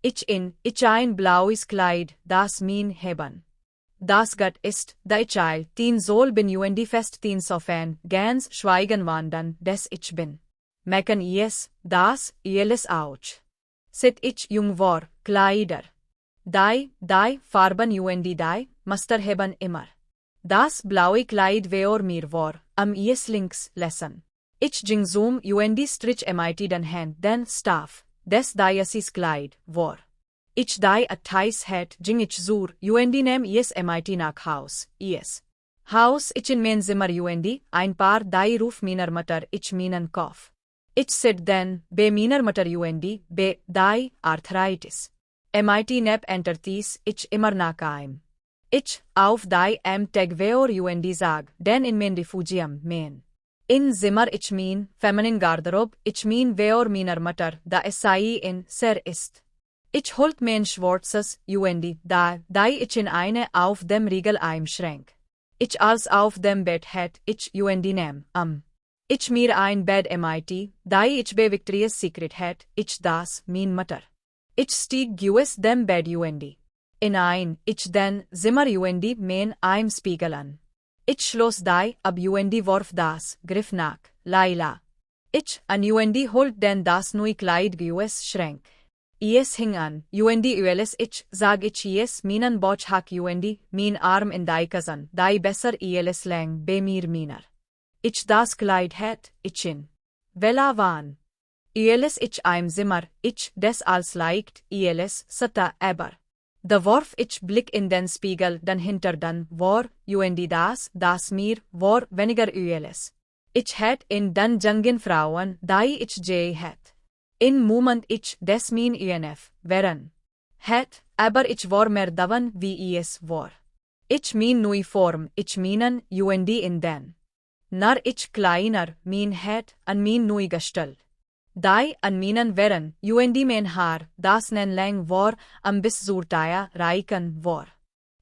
Ich ein blaues Kleid, das min hebben. Das Gott ist, da ich tin soll bin fest tin sofern, ganz schweigen wandern, des ich bin. Mecken das, ieles auch. Sit ich jung war, Kleider. Die Farben die, Master hebben immer. Das blaue Kleid weor mir war, am links lesen. Ich ging zum strich mit den Händen staff, des diasis Kleid, war. Ich die a Thais het ging ich zur nem mit nach Haus, Haus ich in mein Zimmer ein paar die ruf miner Mutter ich minen Kopf. Ich sit then, be miner Mutter be die Arthritis. Mit nep entertis ich immer nach Ich, auf die Tag weor sag, denn in mein Refugium mein. In Zimmer ich mein, feminine Garderobe ich mein weor miner Mutter, da sei in ser ist. Ich holt mein schwarzes da ich in eine auf dem Riegel Schränk. Ich als auf dem Bett het ich nem, Ich mir ein Bed mit, da ich be Victoria's Secret het, ich das, min Mutter. Ich stieg dem Bed In ein, ich den Zimmer mein Spiegel an. Ich schloss die, ab warf das, griff nach, Laila. Ich, an holt den das neu Kleid Schränk. Hing an, ich, sag ich minen Botch hak min Arm in die Kasan, die besser lang, be mir miner. Ich das Kleid het, in. Vela van. Ich Zimmer, ich des als leicht, sata aber. Da warf ich Blick in den Spiegel, dann hinter dann, war, das mir, war weniger Ich het in den jungen Frauen, die ich het. In Moment ich des min wären. Het, aber ich war mehr davan wie war. Ich min nui Form, ich minen, in den. Nar ich kleiner, min het, an min nui Gestalt. Die an minen wären, mein Haar, das nen lang war, am bis surtaya, reiken war.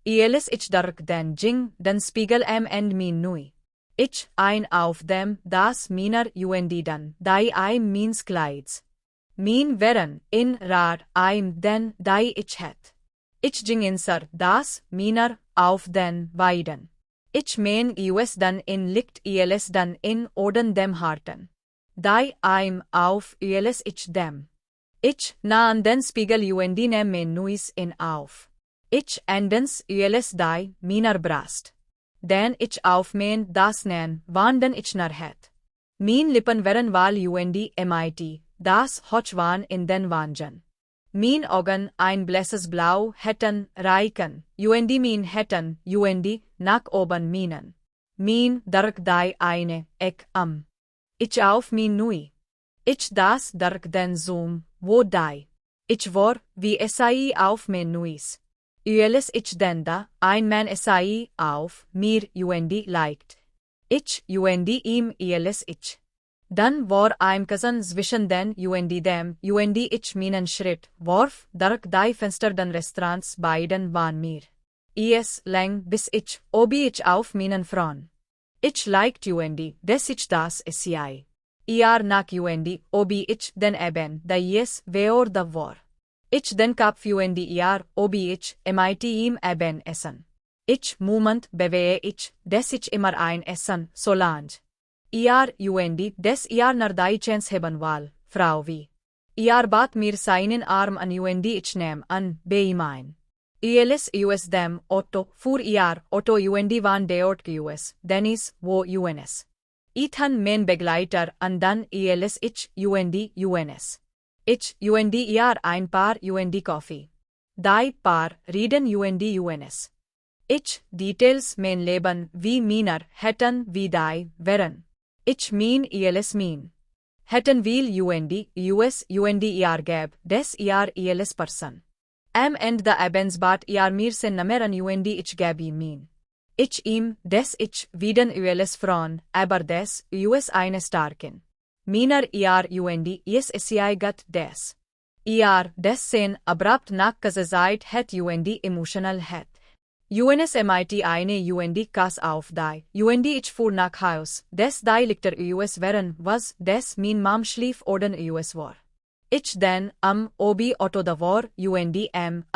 Ich dark den jing, den Spiegel end min nui. Ich ein auf dem, das miner dann, die mins Kleids. Min wären, in rar, den, die ich het. Ich ging inser, das, miner, auf den, beiden. Ich mein dann in liegt dann in Orden dem Harten. Die auf ich dem. Ich na an den Spiegel nem mein nuis in auf. Ich endens die, miner brast. Den ich auf mein das nen, wanden ich nar het. Min lippen wären wal mit, das hoch wan in den Wangen. Min Augen ein blesses Blau hätten, reiken, min hätten, nach oben minen. Min dark die eine, am. Ich auf min nui. Ich das dark den Zoom, wo die. Ich war, wie sei auf min nuis. Ich denda, ein man sei auf, mir leicht. Ich ihm ich. Dann war Cousin zwischen den dem, ich minen Schritt, warf, dark die Fenster den Restaurants beiden waren mir. Lang bis ich, obi ich auf minen Frauen. Ich liked des ich das sei. Nach obi ich den eben, da weor da war. Ich den kap obi ich, mit ihm eben essen. Ich moment bewehe ich, des ich immer ein essen, solange. Des nar die chance hebben wal, Frau wie. Bat mir seinen Arm an ich nehm an, bei mein. Dem, Otto, für Otto van deort Dennis, wo Ethan mein Begleiter an dann ich UNS. Ich ein paar Coffee. Die paar reden UNS. Ich Details mein Leben wie miner hätten wie die wären. Ich min min. Hätten will US gab, des person. And the abens bat mir sen nameran ich gabi min. Ich des ich wieden Frauen, aber des eine starken. Miner sei gat des. Des sen abrupt nach Zeit het emotional het. mit eine kas auf die, ich fuhr nach Haus, des die lichter wären was, des min Mam schlief orden war. Ich den, ob Otto the war,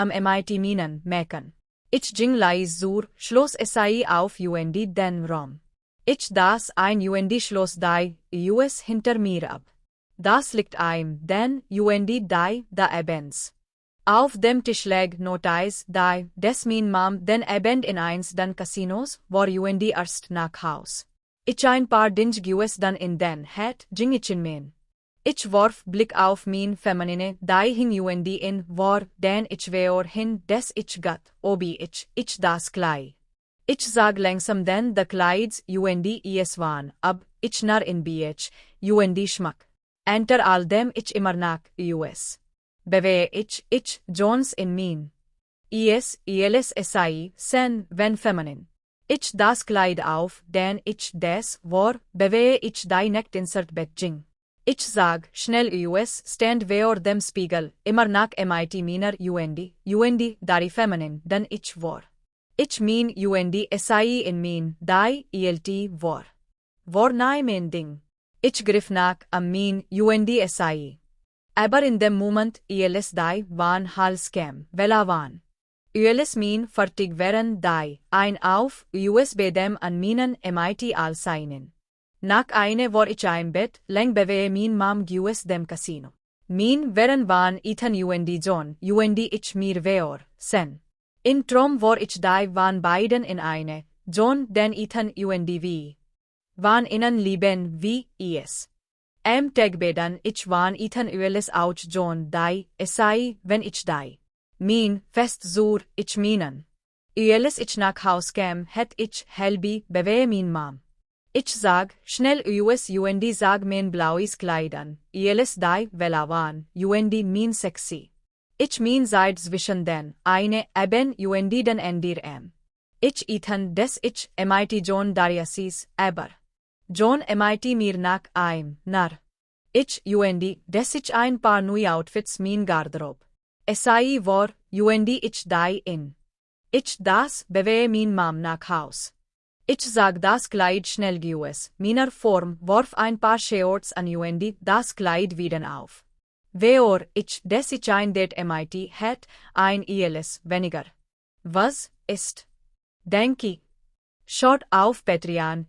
MIT Minen, Mecken. Ich ging leis zur, schloss SI auf den Rom. Ich das ein schloss die, US hinter mir ab. Das liegt den die, da Ebens. Auf dem Tisch lag Notice, die, des min Mam, den Ebend in eins den Casinos, war erst nach Haus. Ich ein paar Dinge US dann in den het, ging ich in mein. Ich warf Blick auf min Feminine, die hing in, war, den ich weor hin, des ich gat, obi ich das Klei. Ich sag langsam den de Kleids, es waren, ab, ich nar in BH, Schmack. Enter all dem ich immer nach, US. Bewehe ich, Jones in min. ELS SI, sen, wenn feminin. Ich das Kleid auf, den ich des, war, bewehe ich die Neckt insert Beijing. Ich sag, schnell US, stand weor dem Spiegel, immer nach MIT Miner dari feminin, den ich war. Ich min SI in min, die, ELT, war. War nahe mein Ding. Ich griff nach, am min, SI. Aber in dem Moment, ELS die, waren Halscam, vela waren. ELS min, fertig wären die, ein auf, USB dem an minen MIT all seinen. Nach eine war ich im Bett, lang bewehe min Mam US dem Casino. Min wären waren Ethan John, ich mir weor, sen. In Trom war ich die waren beiden in eine, John den Ethan wie. Waren innen lieben wie es. Tegbeden ich waren Ethan auch John die, SI, wenn ich die. Min, fest zur, ich minen. Ich nach Haus kam, het ich helbi, bewehe min Mam. Ich sag, schnell US sag mein blaues Kleidern, die, vela waren, min sexy. Ich min seid zwischen den, eine, eben, den endir Ich Ethan des ich, MIT John Dariasis, aber. John MIT mir nach nar. Ich des ich ein paar neue Outfits min Garderob. SI war, ich die in. Ich das, bewehe min Mam nach Haus. Ich sag das Kleid schnell US, miner Form, warf ein paar Shorts an das Kleid wieder auf. Weor, ich des ich ein det MIT het, ein ELS, weniger. Was ist? Denki. Schaut auf Patreon,